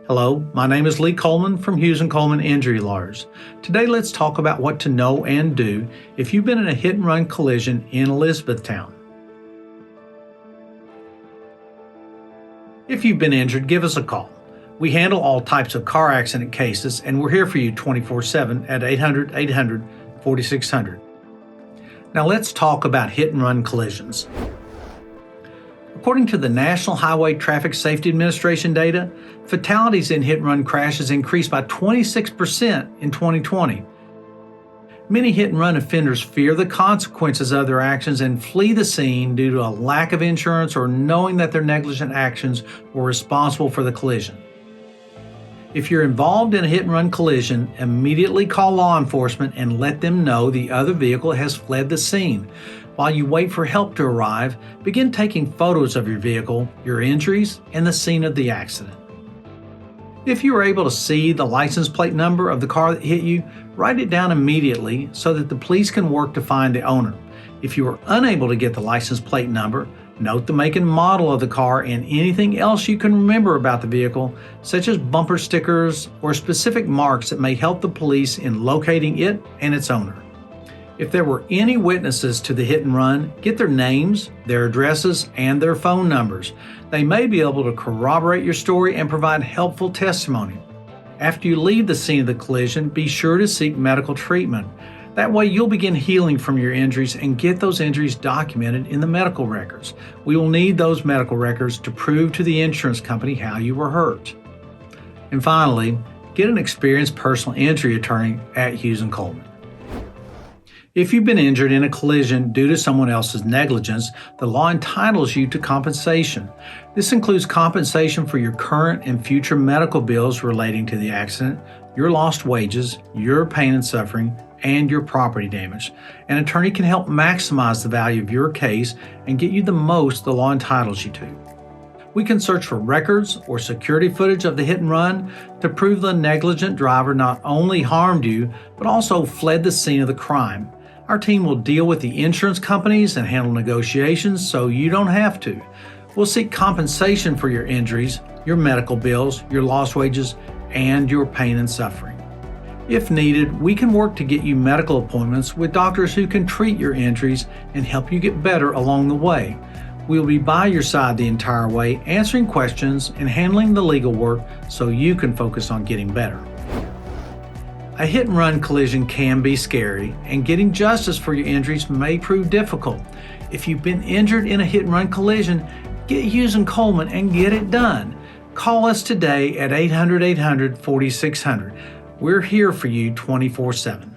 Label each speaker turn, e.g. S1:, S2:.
S1: Hello, my name is Lee Coleman from Hughes Coleman Injury Lawyers. Today let's talk about what to know and do if you've been in a hit-and-run collision in Elizabethtown. If you've been injured, give us a call. We handle all types of car accident cases and we're here for you 24/7 at 800-800-4600. Now let's talk about hit-and-run collisions. According to the National Highway Traffic Safety Administration data, fatalities in hit-and-run crashes increased by 26% in 2020. Many hit-and-run offenders fear the consequences of their actions and flee the scene due to a lack of insurance or knowing that their negligent actions were responsible for the collision. If you're involved in a hit-and-run collision, immediately call law enforcement and let them know the other vehicle has fled the scene. While you wait for help to arrive, begin taking photos of your vehicle, your injuries, and the scene of the accident. If you are able to see the license plate number of the car that hit you, write it down immediately so that the police can work to find the owner. If you are unable to get the license plate number, note the make and model of the car and anything else you can remember about the vehicle, such as bumper stickers or specific marks that may help the police in locating it and its owner. If there were any witnesses to the hit and run, get their names, their addresses, and their phone numbers. They may be able to corroborate your story and provide helpful testimony. After you leave the scene of the collision, be sure to seek medical treatment. That way you'll begin healing from your injuries and get those injuries documented in the medical records. We will need those medical records to prove to the insurance company how you were hurt. And finally, get an experienced personal injury attorney at Hughes Coleman. If you've been injured in a collision due to someone else's negligence, the law entitles you to compensation. This includes compensation for your current and future medical bills relating to the accident, your lost wages, your pain and suffering, and your property damage. An attorney can help maximize the value of your case and get you the most the law entitles you to. We can search for records or security footage of the hit and run to prove the negligent driver not only harmed you, but also fled the scene of the crime. Our team will deal with the insurance companies and handle negotiations so you don't have to. We'll seek compensation for your injuries, your medical bills, your lost wages, and your pain and suffering. If needed, we can work to get you medical appointments with doctors who can treat your injuries and help you get better along the way. We'll be by your side the entire way, answering questions and handling the legal work so you can focus on getting better. A hit-and-run collision can be scary, and getting justice for your injuries may prove difficult. If you've been injured in a hit-and-run collision, get Hughes Coleman and get it done. Call us today at 800-800-4600. We're here for you 24/7.